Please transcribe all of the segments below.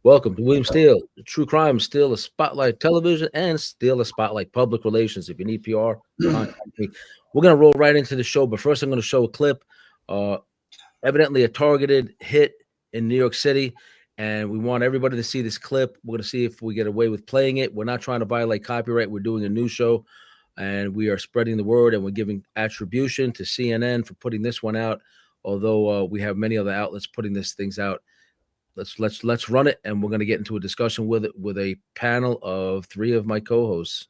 Welcome to William Steele, True Crime, Steele a Spotlight Television, and Steele a Spotlight Public Relations. If you need PR, contact me. We're going to roll right into the show, but first I'm going to show a clip. Evidently a targeted hit in New York City, and we want everybody to see this clip. We're going to see if we get away with playing it. We're not trying to violate copyright. We're doing a news show, and we are spreading the word, and we're giving attribution to CNN for putting this one out, although we have many other outlets putting these things out. Let's run it, and we're going to get into a discussion with it with a panel of three of my co-hosts.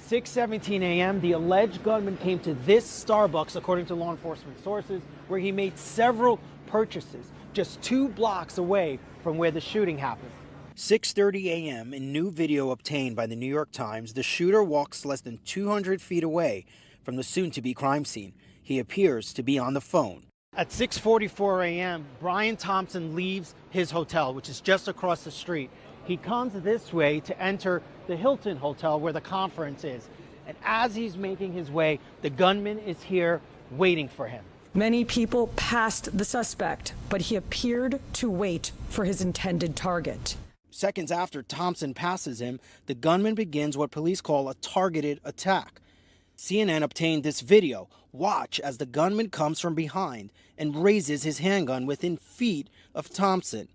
6:17 a.m., the alleged gunman came to this Starbucks, according to law enforcement sources, where he made several purchases just 2 blocks away from where the shooting happened. 6:30 a.m., in new video obtained by the New York Times, the shooter walks less than 200 feet away from the soon-to-be crime scene. He appears to be on the phone. At 6:44 a.m., Brian Thompson leaves his hotel, which is just across the street. He comes this way to enter the Hilton Hotel where the conference is. And as he's making his way, the gunman is here waiting for him. Many people passed the suspect, but he appeared to wait for his intended target. Seconds after Thompson passes him, the gunman begins what police call a targeted attack. CNN obtained this video. Watch as the gunman comes from behind and raises his handgun within feet of Thompson.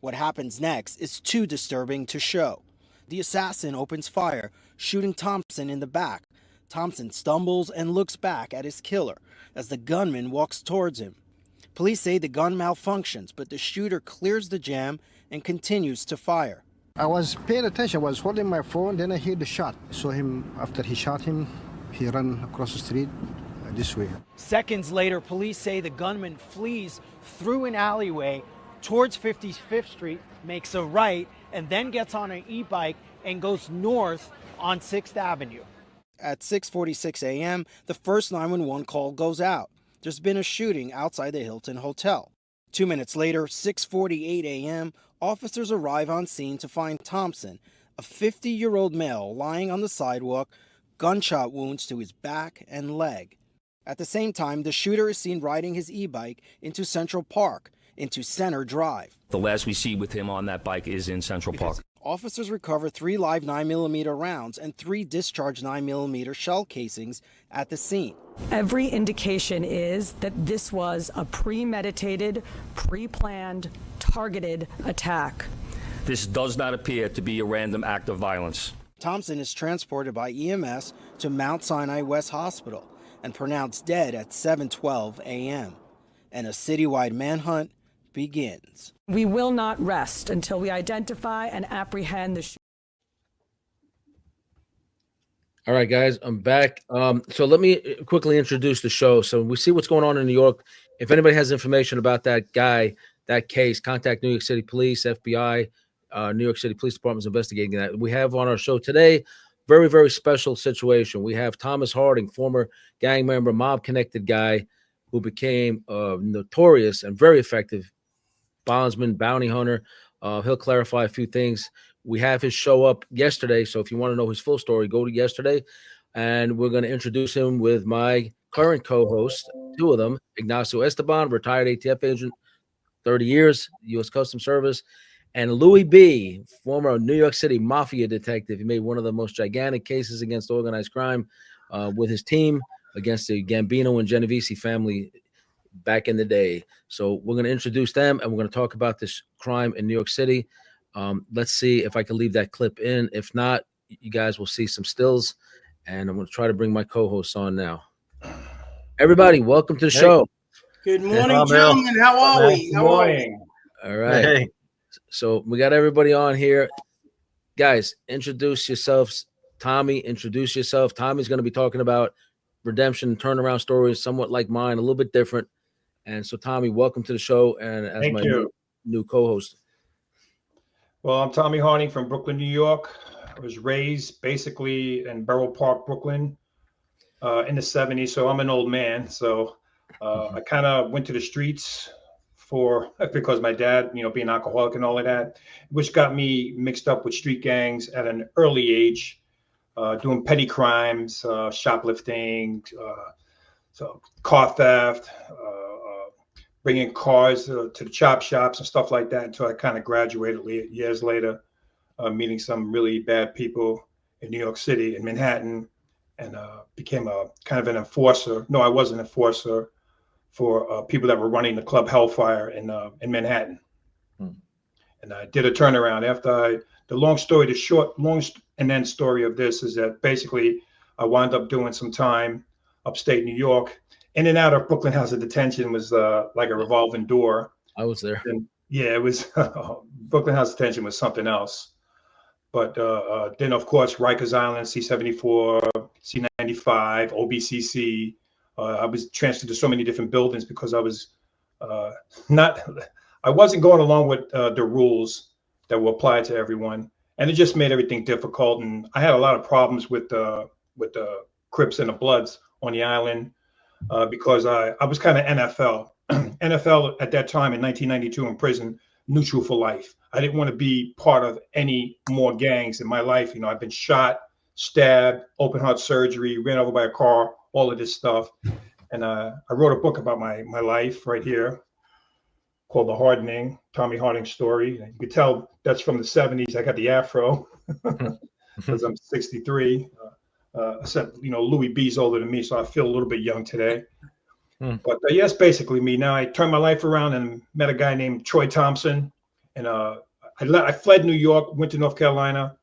What happens next is too disturbing to show. The assassin opens fire, shooting Thompson in the back. Thompson stumbles and looks back at his killer as the gunman walks towards him. Police say the gun malfunctions, but the shooter clears the jam and continues to fire. I was paying attention, I was holding my phone, then I heard the shot. Saw him, after he shot him, he ran across the street this way. Seconds later, police say the gunman flees through an alleyway towards 55th Street, makes a right, and then gets on an e-bike and goes north on 6th Avenue. At 6:46 a.m., the first 911 call goes out. There's been a shooting outside the Hilton Hotel. 2 minutes later, 6:48 a.m., officers arrive on scene to find Thompson, a 50-year-old male, lying on the sidewalk, gunshot wounds to his back and leg. At the same time, the shooter is seen riding his e-bike into Central Park, into Center Drive. The last we see with him on that bike is in Central Park. Officers recover 3 live 9mm rounds and 3 discharged 9mm shell casings at the scene. Every indication is that this was a premeditated, pre-planned, targeted attack. This does not appear to be a random act of violence. Thompson is transported by EMS to Mount Sinai West Hospital and pronounced dead at 7:12 a.m. And a citywide manhunt begins. We will not rest until we identify and apprehend the shooter. All right, guys, I'm back. So let me quickly introduce the show. So we see what's going on in New York. If anybody has information about that guy, that case, contact New York City Police, FBI, New York City Police Department is investigating that. We have on our show today, very, very special situation. We have Thomas Harding, former gang member, mob-connected guy who became notorious and very effective bondsman, bounty hunter. He'll clarify a few things. We have his show up yesterday, so if you want to know his full story, go to yesterday, and we're going to introduce him with my current co-host, 2 of them, Ignacio Esteban, retired ATF agent, 30 years, U.S. Customs Service, and Louie B, former New York City Mafia detective. He made one of the most gigantic cases against organized crime with his team against the Gambino and Genovese family back in the day. So we're going to introduce them, and we're going to talk about this crime in New York City. Let's see if I can leave that clip in. If not, you guys will see some stills, and I'm going to try to bring my co-hosts on now. Everybody, welcome to the show. Good morning, gentlemen. How are we? Good morning. All right. Hey. So we got everybody on here. Guys, introduce yourselves. Tommy, introduce yourself. Tommy's going to be talking about redemption, turnaround stories, somewhat like mine, a little bit different. And so, Tommy, welcome to the show. And as Thank my you. New co-host. Well, I'm Tommy Harding from Brooklyn, New York. I was raised basically in Borough Park, Brooklyn in the 70s. So I'm an old man. So I kind of went to the streets because my dad, being alcoholic and all of that, which got me mixed up with street gangs at an early age, doing petty crimes, shoplifting, so car theft, bringing cars to the chop shops and stuff like that until I kind of graduated years later, meeting some really bad people in New York City, in Manhattan, and became a kind of an enforcer. No, I was an enforcer for people that were running the Club Hellfire in Manhattan. And I did a turnaround after the long story, the short, long and then story of this is that basically I wound up doing some time upstate New York. In and out of Brooklyn House of Detention was like a revolving door. I was there. And yeah, it was Brooklyn House of Detention was something else. But then, of course, Rikers Island, C-74, C-95, OBCC. I was transferred to so many different buildings because I was I wasn't going along with the rules that were applied to everyone, and it just made everything difficult. And I had a lot of problems with the Crips and the Bloods on the island because I was kind of NFL. NFL at that time in 1992 in prison, neutral for life. I didn't want to be part of any more gangs in my life. You know, I've been shot, stabbed, open heart surgery, ran over by a car, all of this stuff. And I wrote a book about my life right here called The Hardening, Tommy Harding's story. You can tell that's from the 70s. I got the afro because I'm 63. You know, Louie B's older than me, so I feel a little bit young today. But yes, basically me. Now I turned my life around and met a guy named Troy Thompson. And I fled New York, went to North Carolina.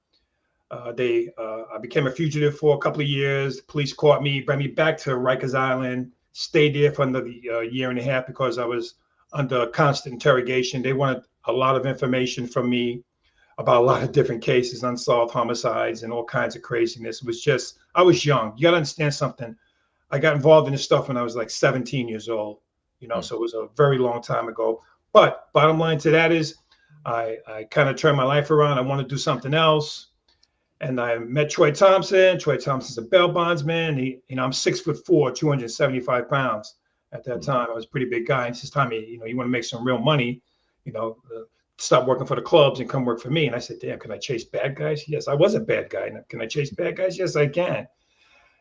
I became a fugitive for a couple of years. The police caught me, brought me back to Rikers Island, stayed there for another year and a half because I was under constant interrogation. They wanted a lot of information from me about a lot of different cases, unsolved homicides and all kinds of craziness. It was just, I was young. You got to understand something. I got involved in this stuff when I was like 17 years old, you know, so it was a very long time ago. But bottom line to that is I kind of turned my life around. I want to do something else. And I met Troy Thompson. Troy Thompson's a bail bondsman. I'm 6'4", 275 pounds. At that time, I was a pretty big guy. And he says, Tommy, you want to make some real money, stop working for the clubs and come work for me. And I said, damn, can I chase bad guys? Yes, I was a bad guy. Can I chase bad guys? Yes, I can.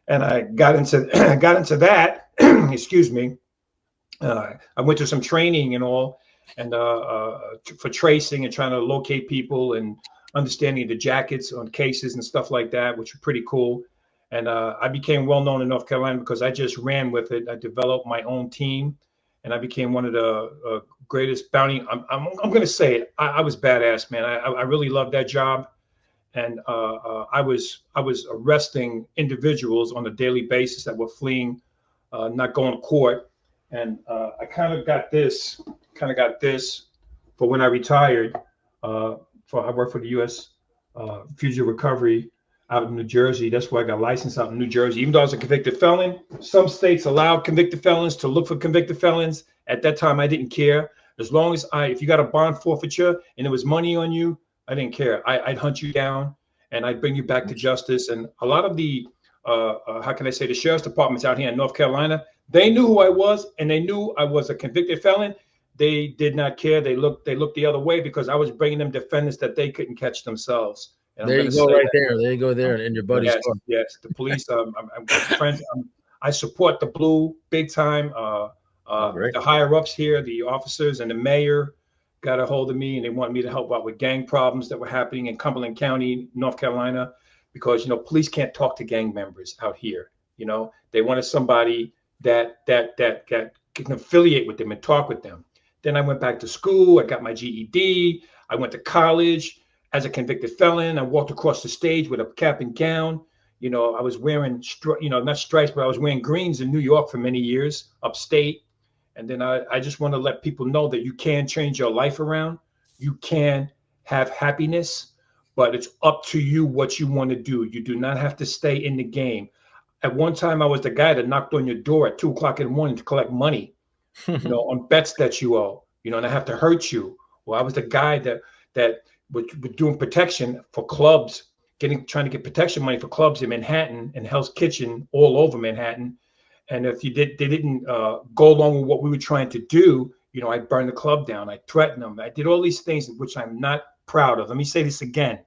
And I got into that. Excuse me. I went to some training and all, and for tracing and trying to locate people and understanding the jackets on cases and stuff like that, which were pretty cool. And I became well known in North Carolina because I just ran with it. I developed my own team, and I became one of the greatest bounty. I'm going to say it. I was badass, man. I really loved that job, and I was arresting individuals on a daily basis that were fleeing, not going to court. And I kind of got this for when I retired. I worked for the U.S. Fugitive Recovery out in New Jersey. That's where I got licensed out in New Jersey. Even though I was a convicted felon, some states allowed convicted felons to look for convicted felons. At that time, I didn't care. As long as if you got a bond forfeiture and there was money on you, I didn't care. I'd hunt you down and I'd bring you back to justice. And a lot of the, how can I say, the sheriff's departments out here in North Carolina, they knew who I was and they knew I was a convicted felon. They did not care. They looked the other way because I was bringing them defendants that they couldn't catch themselves. And there you go, right there. There you go, there in your buddy's car. Yes, the police. I'm friends. I support the blue big time. The higher ups here, the officers and the mayor, got a hold of me and they wanted me to help out with gang problems that were happening in Cumberland County, North Carolina, because police can't talk to gang members out here. They wanted somebody that can affiliate with them and talk with them. Then I went back to school. I got my GED. I went to college as a convicted felon. I walked across the stage with a cap and gown. I was wearing, not stripes, but I was wearing greens in New York for many years, upstate. And then I just want to let people know that you can change your life around. You can have happiness, but it's up to you what you want to do. You do not have to stay in the game. At one time, I was the guy that knocked on your door at 2 o'clock in the morning to collect money, on bets that you owe, and I have to hurt you. Well, I was the guy that was doing protection for clubs, trying to get protection money for clubs in Manhattan and Hell's Kitchen all over Manhattan. And if they didn't go along with what we were trying to do, I burned the club down. I threatened them. I did all these things which I'm not proud of. Let me say this again.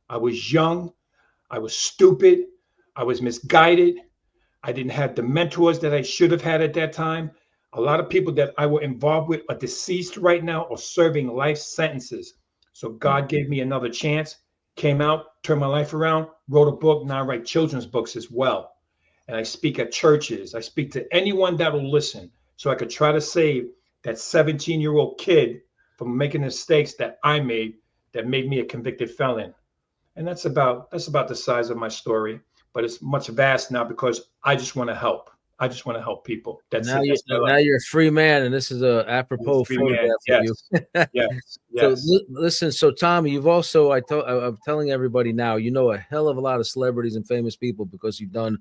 I was young. I was stupid. I was misguided. I didn't have the mentors that I should have had at that time. A lot of people that I were involved with are deceased right now or serving life sentences. So God gave me another chance, came out, turned my life around, wrote a book. Now I write children's books as well. And I speak at churches. I speak to anyone that will listen so I could try to save that 17-year-old kid from making the mistakes that I made that made me a convicted felon. And that's about the size of my story, but it's much vast now because I just want to help. I just want to help people. That's now it. Now you're a free man, and this is a apropos photograph of you. Yes. So listen, so Tommy, you've also I'm telling everybody now, you know a hell of a lot of celebrities and famous people because you've done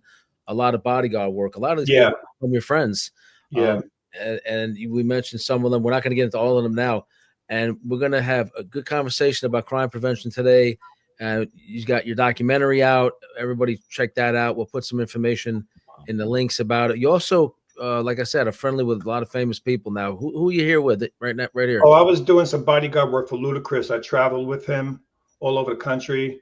a lot of bodyguard work. A lot of these people from your friends. And we mentioned some of them. We're not going to get into all of them now. And we're going to have a good conversation about crime prevention today. You got your documentary out. Everybody check that out. We'll put some information in the links about it. You also, like I said, are friendly with a lot of famous people now. Who are you here with right now, right here? Oh, I was doing some bodyguard work for Ludacris. I traveled with him all over the country.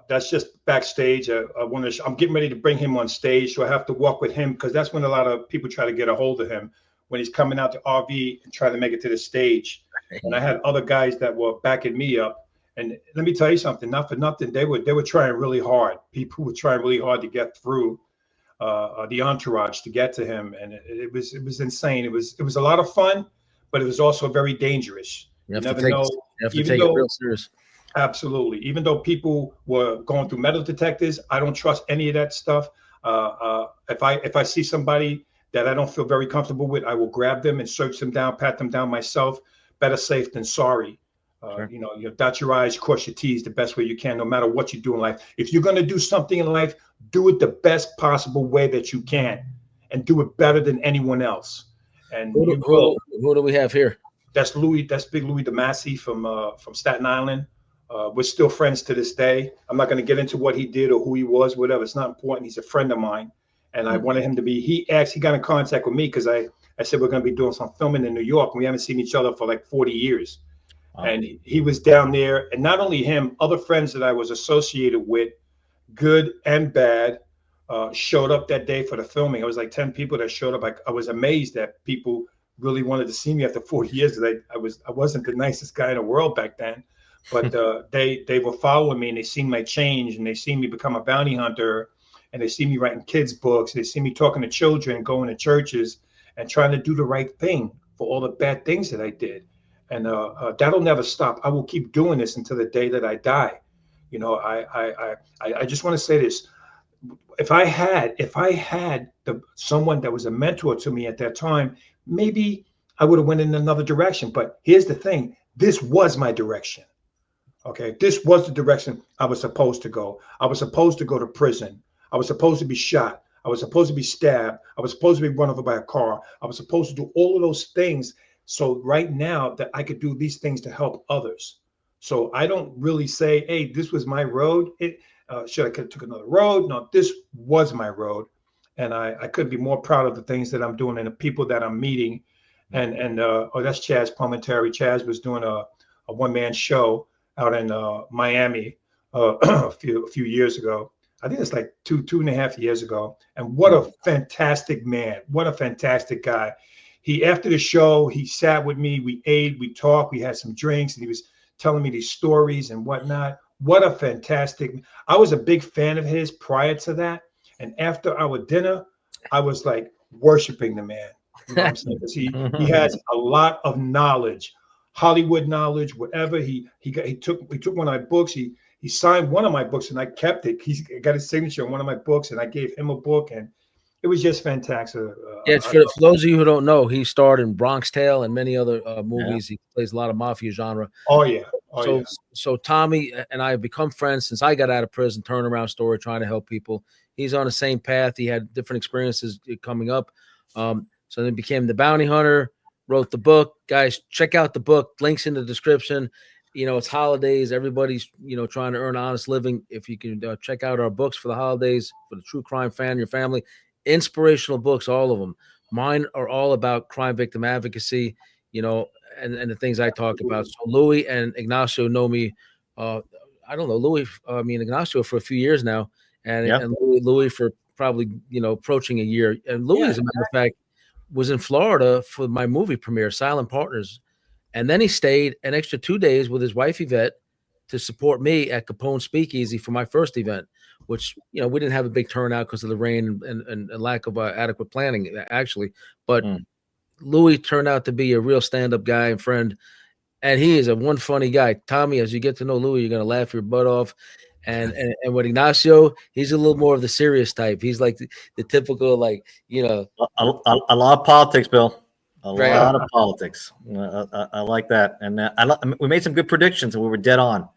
That's just backstage. I'm getting ready to bring him on stage, so I have to walk with him because that's when a lot of people try to get a hold of him when he's coming out to RV and trying to make it to the stage. And I had other guys that were backing me up. And let me tell you something, not for nothing, they were trying really hard. People were trying really hard to get through the entourage to get to him, and it was insane. It was a lot of fun, but it was also very dangerous. You never know. You have to take it real serious. Absolutely. Even though people were going through metal detectors, I don't trust any of that stuff. If I see somebody that I don't feel very comfortable with, I will grab them and search them down, pat them down myself. Better safe than sorry. Sure. You dot your I's, cross your T's the best way you can, no matter what you do in life. If you're going to do something in life, do it the best possible way that you can and do it better than anyone else. And who do we have here? That's Louie. That's Big Louie DeMasi from Staten Island. We're still friends to this day. I'm not going to get into what he did or who he was, whatever. It's not important. He's a friend of mine. And I wanted him to be, he got in contact with me because I said we're going to be doing some filming in New York. And we haven't seen each other for like 40 years. Wow. And he was down there. And not only him, other friends that I was associated with, good and bad, showed up that day for the filming. It was like 10 people that showed up. I was amazed that people really wanted to see me after 40 years. I wasn't the nicest guy in the world back then. But they were following me and they seen my change and they seen me become a bounty hunter and they see me writing kids' books. They see me talking to children, going to churches and trying to do the right thing for all the bad things that I did. And that'll never stop. I will keep doing this until the day that I die. You know, I just want to say this. If I had someone that was a mentor to me at that time, maybe I would have went in another direction. But here's the thing. This was my direction. Okay, this was the direction I was supposed to go. I was supposed to go to prison. I was supposed to be shot. I was supposed to be stabbed. I was supposed to be run over by a car. I was supposed to do all of those things. So right now that I could do these things to help others. So I don't really say, hey, this was my road. Should I have took another road? No, this was my road. And I couldn't be more proud of the things that I'm doing and the people that I'm meeting. And that's Chaz Palminteri. Chaz was doing a one-man show out in Miami a few years ago. I think it's like two and a half years ago. And what a fantastic man. What a fantastic guy. After the show, he sat with me. We ate, we talked, we had some drinks, and he was telling me these stories and whatnot. What a fantastic. I was a big fan of his prior to that. And after our dinner, I was like worshiping the man. You know what I'm saying? Because he has a lot of knowledge, Hollywood knowledge, whatever. He took one of my books. He signed one of my books and I kept it. He got his signature on one of my books and I gave him a book and it was just fantastic. Yeah, for those of you who don't know, he starred in Bronx Tale and many other movies. Yeah. He plays a lot of mafia genre. Oh yeah. So Tommy and I have become friends since I got out of prison. Turnaround story, trying to help people. He's on the same path. He had different experiences coming up. So then became the bounty hunter. Wrote the book. Guys, check out the book. Links in the description. You know, it's holidays. Everybody's, trying to earn an honest living. If you can check out our books for the holidays, for the true crime fan, your family, inspirational books, all of them. Mine are all about crime victim advocacy, and the things I talk about. So Louie and Ignacio know me. I don't know, Ignacio for a few years now, and Louie for probably, approaching a year. And Louie, as a matter of fact, was in Florida for my movie premiere, Silent Partners. And then he stayed an extra 2 days with his wife, Yvette, to support me at Capone Speakeasy for my first event, which, we didn't have a big turnout because of the rain and lack of adequate planning, actually. But Louie turned out to be a real stand-up guy and friend. And he is one funny guy. Tommy, as you get to know Louie, you're going to laugh your butt off. And with Ignacio, he's a little more of the serious type. He's like the typical, like, a lot of politics, Bill. A lot of politics. I like that. And we made some good predictions, and we were dead on.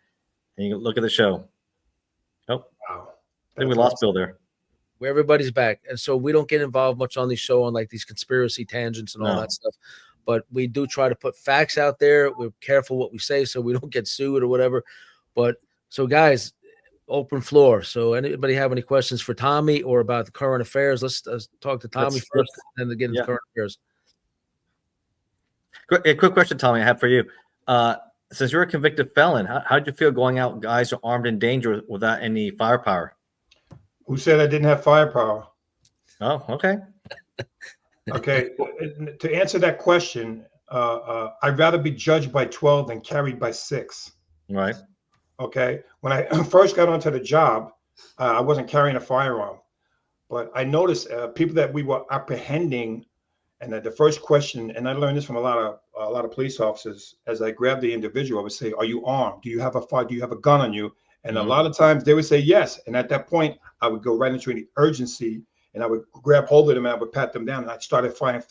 And you can look at the show. Oh, wow. I think we lost Bill there. Where everybody's back. And so we don't get involved much on the show on like these conspiracy tangents and all that stuff. But we do try to put facts out there. We're careful what we say so we don't get sued or whatever. But so, guys, open floor. So anybody have any questions for Tommy or about the current affairs? Let's talk to Tommy first and then get into current affairs. Quick question, Tommy, I have for you. Since you're a convicted felon, how did you feel going out guys are armed and dangerous without any firepower? Who said I didn't have firepower? Oh, okay. Okay. To answer that question, I'd rather be judged by 12 than carried by 6. Right. Okay. When I first got onto the job, I wasn't carrying a firearm, but I noticed people that we were apprehending. And the first question, and I learned this from a lot of police officers, as I grabbed the individual, I would say, "Are you armed? Do you have a fire? Do you have a gun on you?" And a lot of times they would say yes. And at that point, I would go right into an urgency, and I would grab hold of them and I would pat them down. And I started firing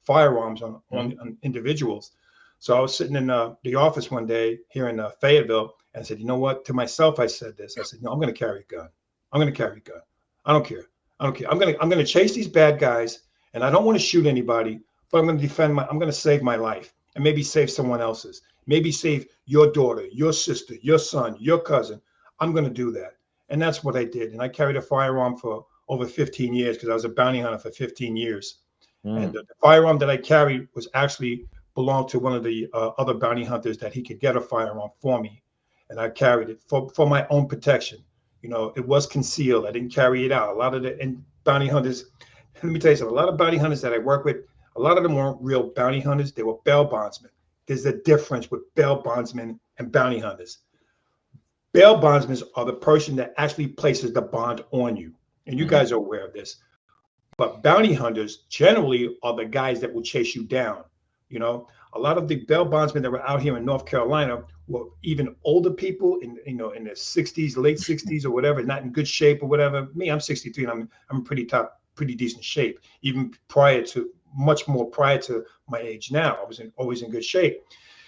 firearms on individuals. So I was sitting in the office one day here in Fayetteville, and I said, "You know what?" To myself, I said this. I said, "No, I'm going to carry a gun. I'm going to carry a gun. I don't care. I don't care. I'm going to chase these bad guys." And I don't want to shoot anybody, but I'm going to I'm going to save my life and maybe save someone else's, maybe save your daughter, your sister, your son, your cousin. I'm going to do that. And that's what I did. And I carried a firearm for over 15 years because I was a bounty hunter for 15 years. And the firearm that I carried was actually belonged to one of the other bounty hunters that he could get a firearm for me. And I carried it for my own protection. It was concealed. I didn't carry it out. A lot of the bounty hunters, let me tell you something. A lot of bounty hunters that I work with, a lot of them weren't real bounty hunters. They were bail bondsmen. There's a difference with bail bondsmen and bounty hunters. Bail bondsmen are the person that actually places the bond on you. And you guys are aware of this. But bounty hunters generally are the guys that will chase you down. A lot of the bail bondsmen that were out here in North Carolina were even older people in their 60s, late 60s or whatever, not in good shape or whatever. Me, I'm 63 and I'm pretty decent shape, even much more prior to my age now. I was always in good shape.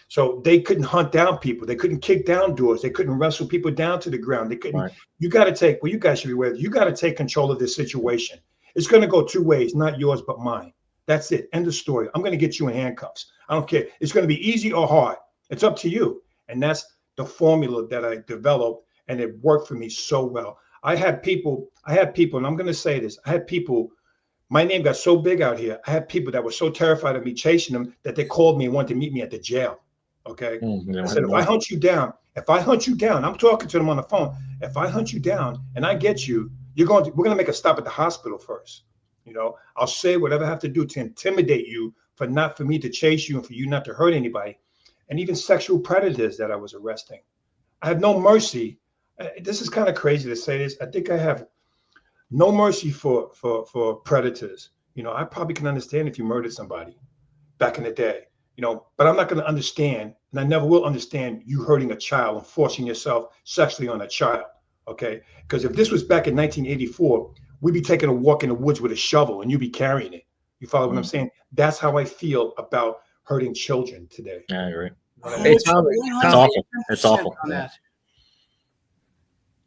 So they couldn't hunt down people. They couldn't kick down doors. They couldn't wrestle people down to the ground. They couldn't. Right. You guys should be aware of, you got to take control of this situation. It's going to go 2 ways, not yours, but mine. That's it. End of story. I'm going to get you in handcuffs. I don't care. It's going to be easy or hard. It's up to you. And that's the formula that I developed, and it worked for me so well. I had people, and I'm going to say this. I had people, my name got so big out here. I had people that were so terrified of me chasing them that they called me and wanted to meet me at the jail. Okay. I said, if I hunt you down, I'm talking to them on the phone. If I hunt you down and I get you, we're going to make a stop at the hospital first. I'll say whatever I have to do to intimidate you for me to chase you and for you not to hurt anybody. And even sexual predators that I was arresting. I have no mercy. This is kind of crazy to say this. I think I have no mercy for predators. I probably can understand if you murdered somebody back in the day, but I'm not going to understand, and I never will understand you hurting a child and forcing yourself sexually on a child. Okay. Because if this was back in 1984, we'd be taking a walk in the woods with a shovel and you'd be carrying it. You follow what I'm saying? That's how I feel about hurting children today. Yeah, I agree. Hey, Tommy, it's awful. It's awful. On that.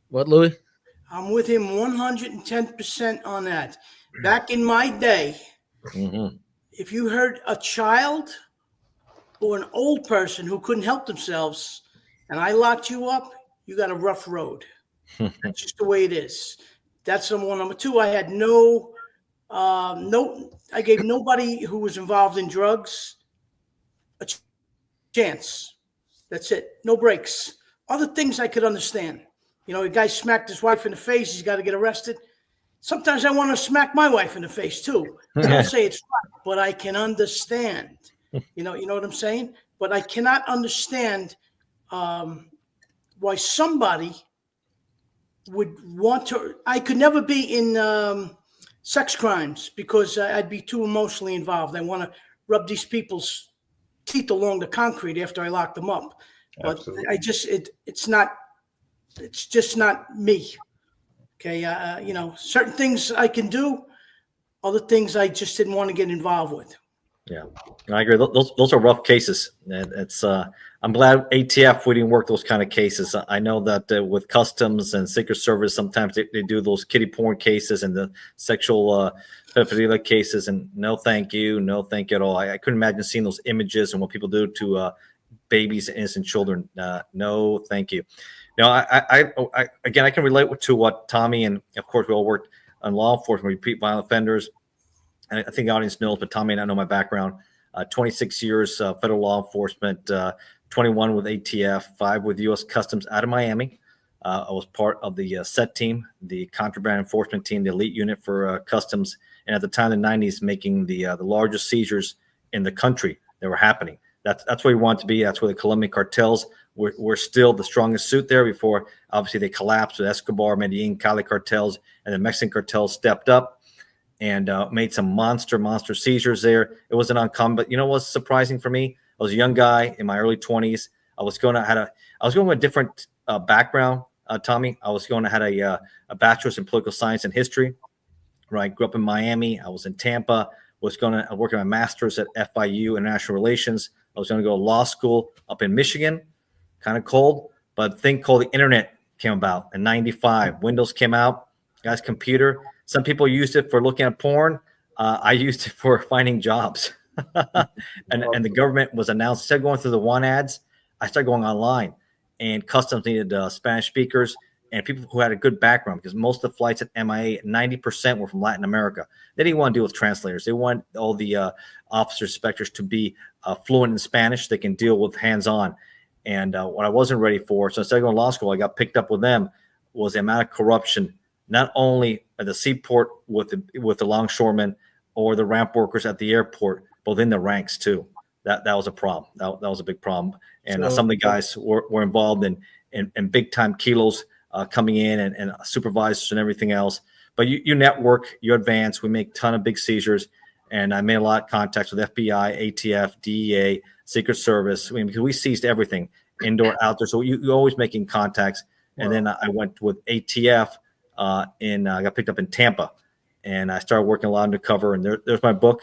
What, Louis? I'm with him 110% on that. Back in my day, if you hurt a child or an old person who couldn't help themselves and I locked you up, you got a rough road. That's just the way it is. That's number one. Number two, I had I gave nobody who was involved in drugs a chance. That's it. No breaks. Other things I could understand. A guy smacked his wife in the face. He's got to get arrested. Sometimes I want to smack my wife in the face too. I don't say it's right, but I can understand. You know what I'm saying? But I cannot understand why somebody would want to. I could never be in sex crimes because I'd be too emotionally involved. I want to rub these people's teeth along the concrete after I lock them up. But Absolutely. it's just not me. Okay, certain things I can do, other things I just didn't want to get involved with. Yeah, I agree. Those are rough cases. It's I'm glad ATF we didn't work those kind of cases. I know that with Customs and Secret Service, sometimes they do those kiddie porn cases and the sexual pedophilia cases. And no, thank you at all. I couldn't imagine seeing those images and what people do to babies and innocent children. No, thank you. Now, I again, I can relate to what Tommy and of course we all worked on law enforcement, repeat violent offenders. And I think the audience knows, but Tommy and I know my background. 26 years federal law enforcement, 21 with ATF, 5 with U.S. Customs out of Miami. I was part of the SET team, the contraband enforcement team, the elite unit for Customs, and at the time in the 90s, making the largest seizures in the country that were happening. That's where we want to be. That's where the Colombian cartels were still the strongest suit there before, obviously, they collapsed with Escobar, Medellin, Cali cartels, and the Mexican cartels stepped up and made some monster seizures there. It wasn't uncommon, but you know what's surprising for me? I was a young guy in my early 20s. I was going with a different background, Tommy. I was going to had a bachelor's in political science and history. Right, grew up in Miami. I was in Tampa. Was going to work on my master's at FIU International Relations. I was going to go to law school up in Michigan. Kind of cold, but a thing called the internet came about in '95. Windows came out. Guy's computer. Some people used it for looking at porn. I used it for finding jobs. and the government was announced, instead of going through the want ads, I started going online. And Customs needed Spanish speakers and people who had a good background, because most of the flights at MIA, 90% were from Latin America. They didn't want to deal with translators. They want all the officers, inspectors to be fluent in Spanish. They can deal with hands-on. And what I wasn't ready for, so instead of going to law school, I got picked up with them, was the amount of corruption, not only at the seaport with the longshoremen or the ramp workers at the airport, but within the ranks too. That was a problem. That was a big problem. And some of the guys were involved in big time kilos coming in and supervisors and everything else. But you network, you advance. We make a ton of big seizures. And I made a lot of contacts with FBI, ATF, DEA, Secret Service. I mean, because we seized everything, indoor, outdoor. So you're always making contacts. And then I went with ATF I got picked up in Tampa. And I started working a lot undercover. And there's my book,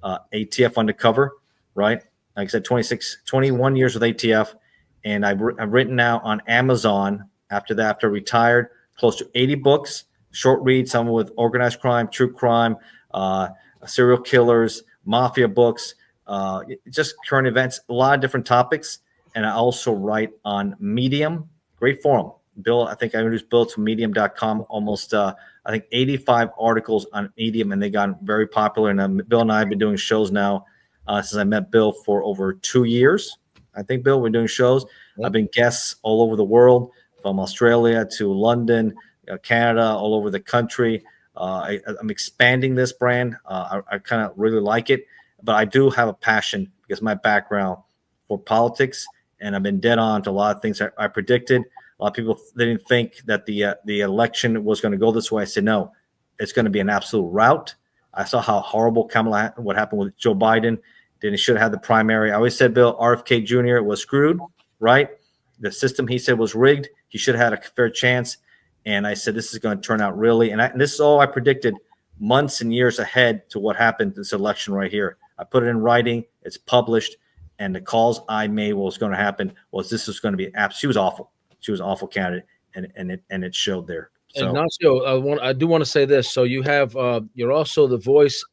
ATF Undercover, right? Like I said, 21 years with ATF. And I've written now on Amazon after I retired, close to 80 books, short reads, some with organized crime, true crime, serial killers, mafia books, just current events, a lot of different topics. And I also write on Medium, great forum. Bill, I think I introduced Bill to medium.com, almost, I think 85 articles on Medium, and they got very popular. And Bill and I have been doing shows now since I met Bill for over 2 years. I think, Bill, we're doing shows. I've been guests all over the world, from Australia to London, Canada, all over the country. I'm expanding this brand. I kind of really like it, but I do have a passion because my background for politics, and I've been dead on to a lot of things I predicted. A lot of people didn't think that the election was going to go this way. I said, no, it's going to be an absolute rout. I saw how horrible what happened with Joe Biden. Then he should have had the primary. I always said, Bill, RFK Jr. was screwed, right? The system, he said, was rigged. He should have had a fair chance. And I said, this is going to turn out really. And this is all I predicted months and years ahead to what happened this election right here. I put it in writing. It's published. And the calls I made, what was going to happen was this was going to be she was awful. She was an awful candidate, and it showed there. So, Ignacio, I do want to say this. So you have you're also the voice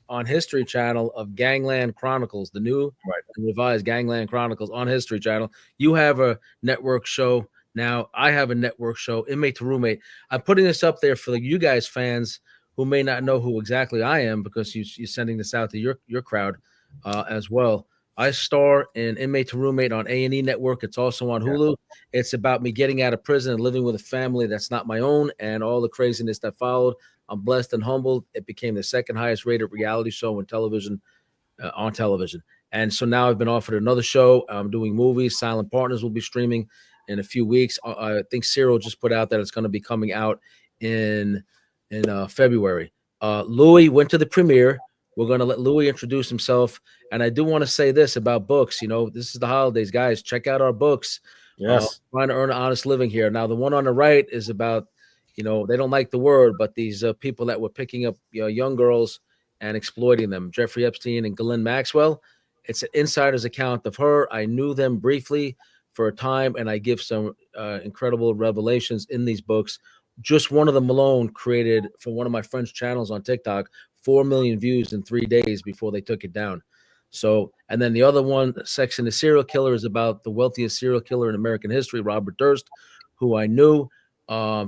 on History Channel of Gangland Chronicles, the new and revised Gangland Chronicles on History Channel. You have a network show now. I have a network show, Inmate to Roommate. I'm putting this up there for you guys fans who may not know who exactly I am, because you're sending this out to your crowd as well. I star in Inmate to Roommate on A&E Network. It's also on Hulu. It's about me getting out of prison and living with a family that's not my own and all the craziness that followed. I'm blessed and humbled. It became the second highest rated reality show on television. And so now I've been offered another show. I'm doing movies. Silent Partners will be streaming in a few weeks. I think Cyril just put out that it's going to be coming out in February. Louie went to the premiere. We're going to let Louie introduce himself. And I do want to say this about books. You know, this is the holidays, guys. Check out our books. Yes. Trying to earn an honest living here. Now, the one on the right is about, you know, they don't like the word, but these people that were picking up young girls and exploiting them, Jeffrey Epstein and Ghislaine Maxwell. It's an insider's account of her. I knew them briefly for a time, and I give some incredible revelations in these books. Just one of them alone created, for one of my friends' channels on TikTok, 4 million views in 3 days before they took it down. So, and then the other one, Sex and the Serial Killer, is about the wealthiest serial killer in American history, Robert Durst, who I knew.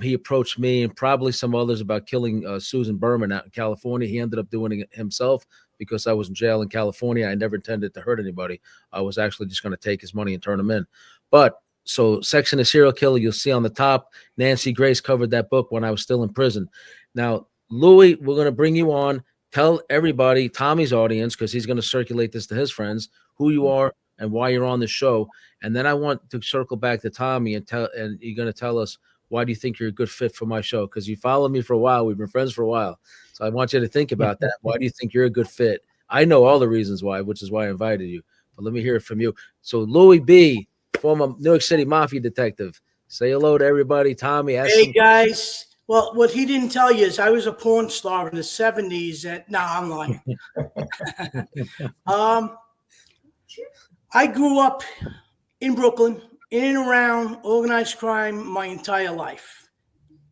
He approached me and probably some others about killing Susan Berman out in California. He ended up doing it himself because I was in jail in California. I never intended to hurt anybody. I was actually just going to take his money and turn him in. But so Sex and the Serial Killer, you'll see on the top, Nancy Grace covered that book when I was still in prison. Now, Louie, we're going to bring you on. Tell everybody, Tommy's audience, because he's going to circulate this to his friends, who you are and why you're on the show. And then I want to circle back to Tommy and you're going to tell us, why do you think you're a good fit for my show? Because you followed me for a while. We've been friends for a while. So I want you to think about that. Why do you think you're a good fit? I know all the reasons why, which is why I invited you. But let me hear it from you. So Louie B, former New York City Mafia detective. Say hello to everybody. Tommy. Hey, guys. Well, what he didn't tell you is I was a porn star in the 70s. I'm lying. I grew up in Brooklyn, in and around organized crime my entire life.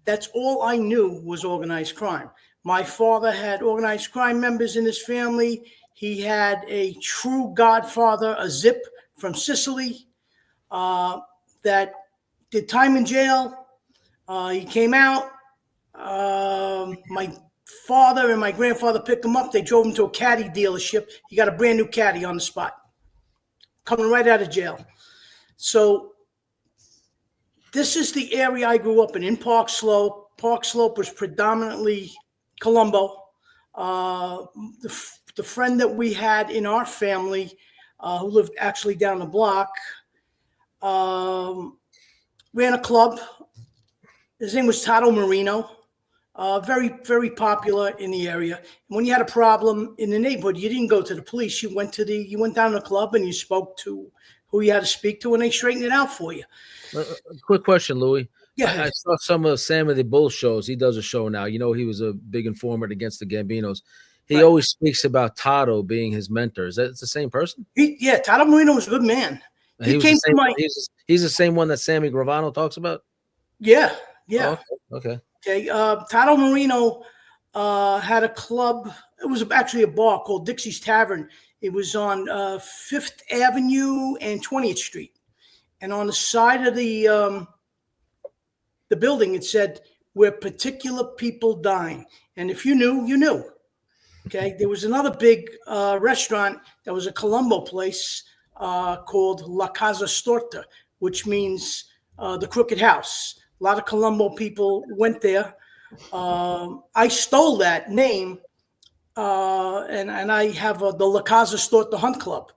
That's all I knew was organized crime. My father had organized crime members in his family. He had a true godfather, a Zip from Sicily, that did time in jail. He came out. My father and my grandfather picked him up. They drove him to a caddy dealership. He got a brand new caddy on the spot, coming right out of jail. So this is the area I grew up in Park Slope. Park Slope was predominantly Colombo. The friend that we had in our family, who lived actually down the block, ran a club. His name was Tato Marino. Very, very popular in the area. And when you had a problem in the neighborhood, you didn't go to the police. You went down to the club and you spoke to who you had to speak to, and they straightened it out for you. Quick question, Louie. Yeah, I saw some of Sam of the Bull shows. He does a show now. You know, he was a big informant against the Gambinos. He always speaks about Tato being his mentor. Is that the same person? Tato Marino was a good man. He's the same one that Sammy Gravano talks about? Yeah. Oh, okay. Tato Marino had a club. It was actually a bar called Dixie's Tavern. It was on 5th Avenue and 20th Street. And on the side of the building, it said, where particular people dine. And if you knew, you knew. Okay. There was another big restaurant that was a Colombo place called La Casa Storta, which means the Crooked House. A lot of Colombo people went there. I stole that name, and I have the La Casa Storta Hunt Club,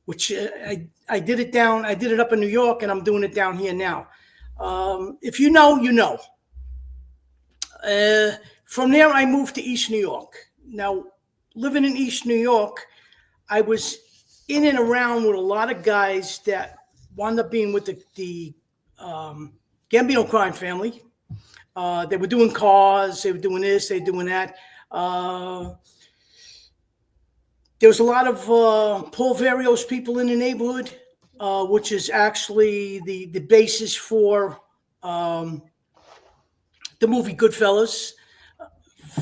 which I did it down. I did it up in New York, and I'm doing it down here now. If you know, you know. From there, I moved to East New York. Now, living in East New York, I was in and around with a lot of guys that wound up being with the Gambino crime family. They were doing cars. They were doing this. They were doing that. There was a lot of Paul Varios people in the neighborhood, which is actually the basis for the movie Goodfellas.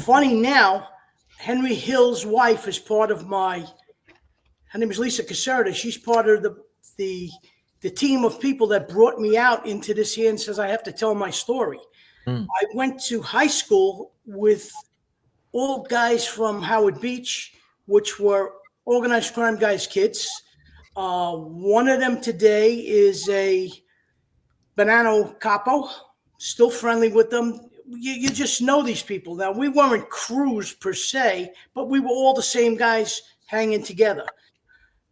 Funny now, Henry Hill's wife is part of her name is Lisa Caserta. She's part of the team of people that brought me out into this here and says I have to tell my story. I went to high school with all guys from Howard Beach, which were organized crime guys' kids. One of them today is a Banano Capo, still friendly with them. You just know these people. Now, we weren't crews per se, but we were all the same guys hanging together.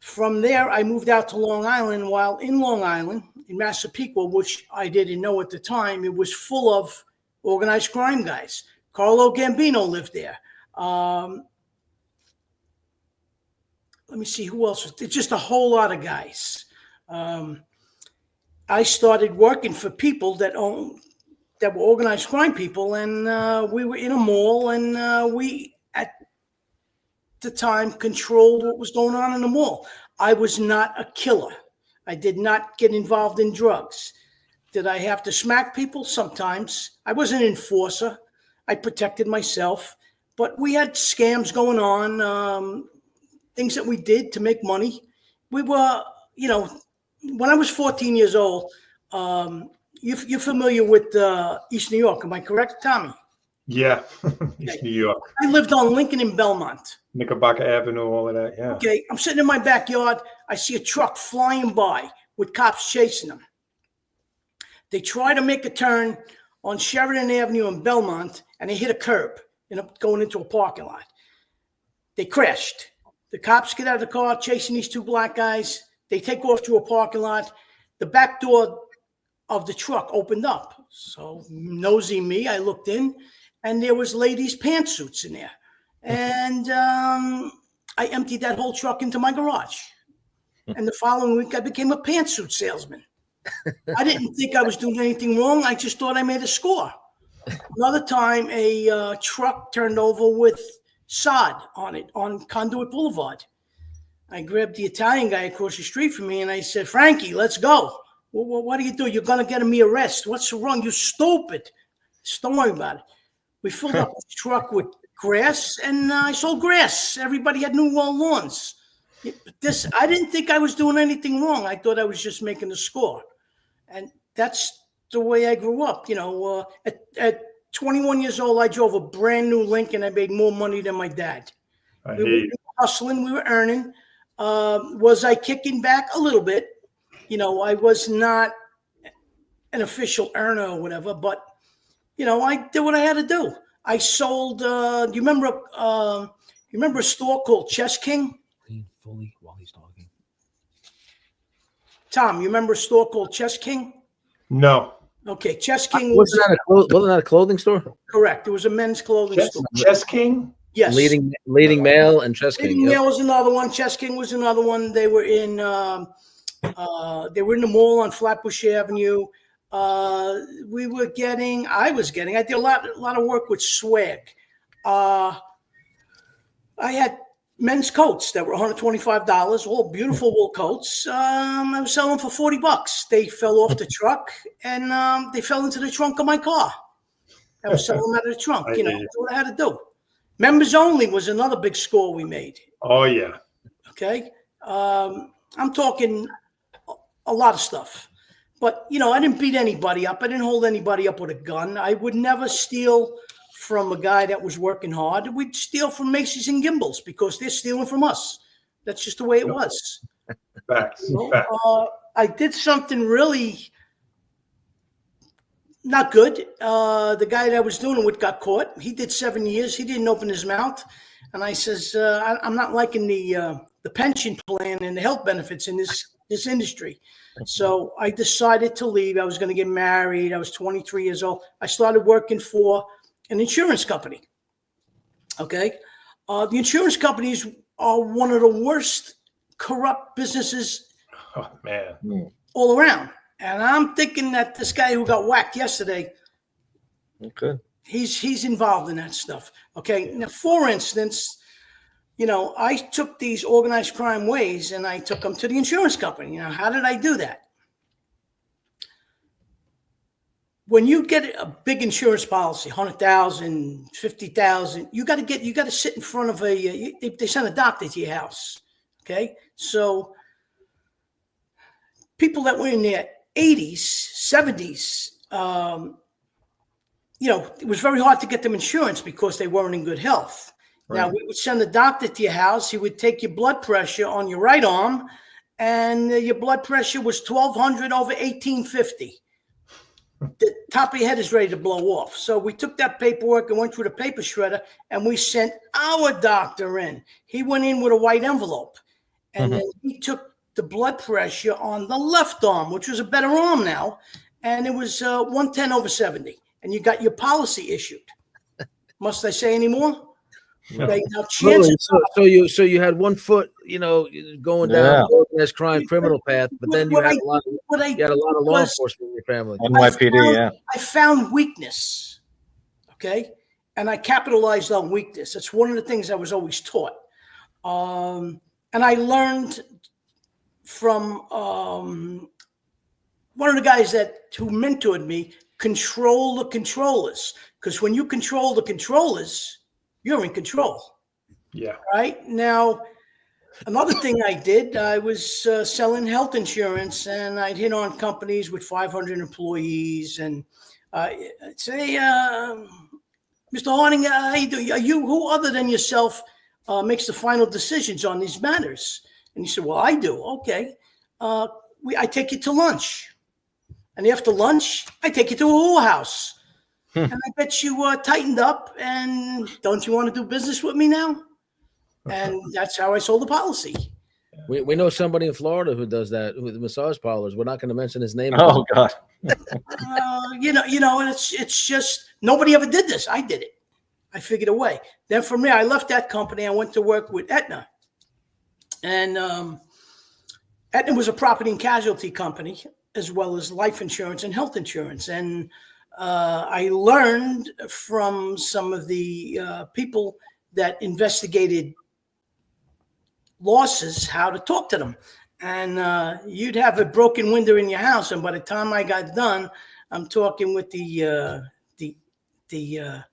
From there, I moved out to Long Island. While in Long Island, in Massapequa, which I didn't know at the time, it was full of organized crime guys. Carlo Gambino lived there. Let me see who else. It's just a whole lot of guys. I started working for people that were organized crime people, and we were in a mall, and we at the time controlled what was going on in the mall. I was not a killer. I did not get involved in drugs. Did I have to smack people? Sometimes. I was an enforcer. I protected myself, but we had scams going on, things that we did to make money. We were, when I was 14 years old, you're familiar with East New York, am I correct, Tommy? Yeah, East New York. I lived on Lincoln and Belmont. Knickerbocker Avenue, all of that, yeah. Okay, I'm sitting in my backyard. I see a truck flying by with cops chasing them. They try to make a turn on Sheridan Avenue in Belmont, and they hit a curb, going into a parking lot. They crashed. The cops get out of the car, chasing these two black guys. They take off through a parking lot. The back door of the truck opened up. So nosy me, I looked in, and there was ladies' pantsuits in there. And I emptied that whole truck into my garage. And the following week, I became a pantsuit salesman. I didn't think I was doing anything wrong. I just thought I made a score. Another time, a truck turned over with sod on it on Conduit Boulevard. I grabbed the Italian guy across the street from me, and I said, "Frankie, let's go." Well, what do you do? You're going to get me arrested. What's wrong? You stupid. Don't worry about it. We filled up the truck with grass, and I sold grass. Everybody had new lawns. I didn't think I was doing anything wrong. I thought I was just making a score. And that's the way I grew up. At 21 years old, I drove a brand new Lincoln. I made more money than my dad. We were hustling. We were earning. Was I kicking back? A little bit. I was not an official earner or whatever, but, I did what I had to do. I sold, you remember a store called Chess King? Fully while he's talking. Tom, you remember a store called Chess King? No. Okay, Chess King wasn't that a clothing store? Correct. It was a men's clothing store. Chess King? Yes. Leading Mail and Chess King. Leading Mail was another one. Chess King was another one. They were in the mall on Flatbush Avenue. I did a lot of work with swag. I had men's coats that were $125, all beautiful wool coats. I was selling for $40. They fell off the truck, and they fell into the trunk of my car. I was selling them out of the trunk. That's what I had to do. Members only was another big score we made. Oh, yeah. Okay. I'm talking a lot of stuff. But, I didn't beat anybody up. I didn't hold anybody up with a gun. I would never steal from a guy that was working hard. We'd steal from Macy's and Gimbel's because they're stealing from us. That's just the way it was. Facts. I did something really not good. The guy that I was doing it with got caught. He did 7 years. He didn't open his mouth. And I says, I'm not liking the pension plan and the health benefits in this industry. So I decided to leave. I was going to get married. I was 23 years old. I started working for an insurance company. Okay. The insurance companies are one of the worst corrupt businesses all around. And I'm thinking that this guy who got whacked yesterday, he's involved in that stuff. Okay. Now, for instance, I took these organized crime ways and I took them to the insurance company. How did I do that? When you get a big insurance policy, 100,000, 50,000, you got to sit in front of they send a doctor to your house. Okay. So people that were in their 80s, 70s, it was very hard to get them insurance because they weren't in good health. Right. Now, we would send a doctor to your house. He would take your blood pressure on your right arm and your blood pressure was 1200 over 1850. The top of your head is ready to blow off. So we took that paperwork and went through the paper shredder, and we sent our doctor in. He went in with a white envelope, and then he took the blood pressure on the left arm, which was a better arm now, and it was 110 over 70, and you got your policy issued. Must I say any more? Okay, now so you had one foot, going down organized crime criminal path, but then you had a lot of law enforcement in your family. NYPD, I found weakness, okay, and I capitalized on weakness. That's one of the things I was always taught, and I learned from one of the guys who mentored me. Control the controllers, because when you control the controllers, you're in control. Yeah. Right now, another thing I did, I was selling health insurance, and I'd hit on companies with 500 employees, and I'd say, Mr. Horning, how you doing? Who other than yourself makes the final decisions on these matters? And he said, well, I do. Okay. I take you to lunch. And after lunch, I take you to a whorehouse. And I bet you tightened up, and don't you want to do business with me now? And that's how I sold the policy. We know somebody in Florida who does that with massage parlors. We're not going to mention his name. Oh God. And it's just nobody ever did this. I did it. I figured a way. Then from there, I left that company. I went to work with Aetna, and Aetna was a property and casualty company, as well as life insurance and health insurance. And I learned from some of the people that investigated losses how to talk to them. And you'd have a broken window in your house, and by the time I got done, I'm talking with the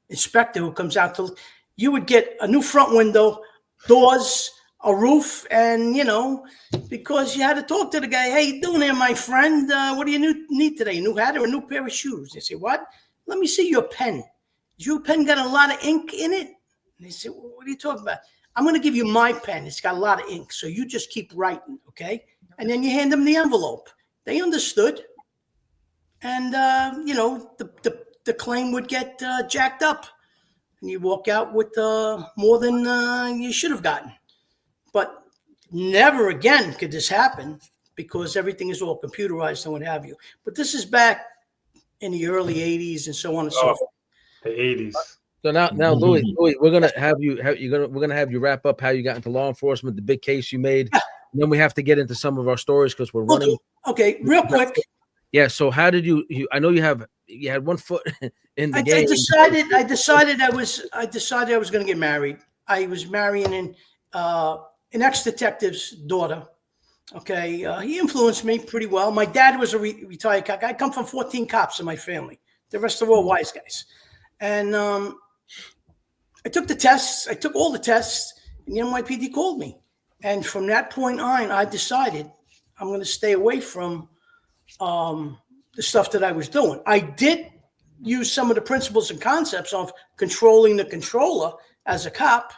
inspector who comes out to. You would get a new front window, doors, a roof, and because you had to talk to the guy. Hey, you doing there, my friend? What do you need today? A new hat or a new pair of shoes? They say, what? Let me see your pen. Is your pen got a lot of ink in it? And they say, well, what are you talking about? I'm going to give you my pen. It's got a lot of ink, so you just keep writing, okay? And then you hand them the envelope. They understood, and the claim would get jacked up, and you walk out with more than you should have gotten. But never again could this happen, because everything is all computerized and what have you. But this is back in the early 80s and so on and so forth. The 80s. So now, Louie, we're gonna have you wrap up how you got into law enforcement, the big case you made, and then we have to get into some of our stories because we're running. Okay, real quick. Yeah. So how did you? I know you had one foot in the game. I decided I was going to get married. I was marrying an ex-detective's daughter. Okay, he influenced me pretty well. My dad was a retired cop. I come from 14 cops in my family. The rest are all wise guys. And I took the tests. I took all the tests, and the NYPD called me. And from that point on, I decided I'm going to stay away from the stuff that I was doing. I did use some of the principles and concepts of controlling the controller as a cop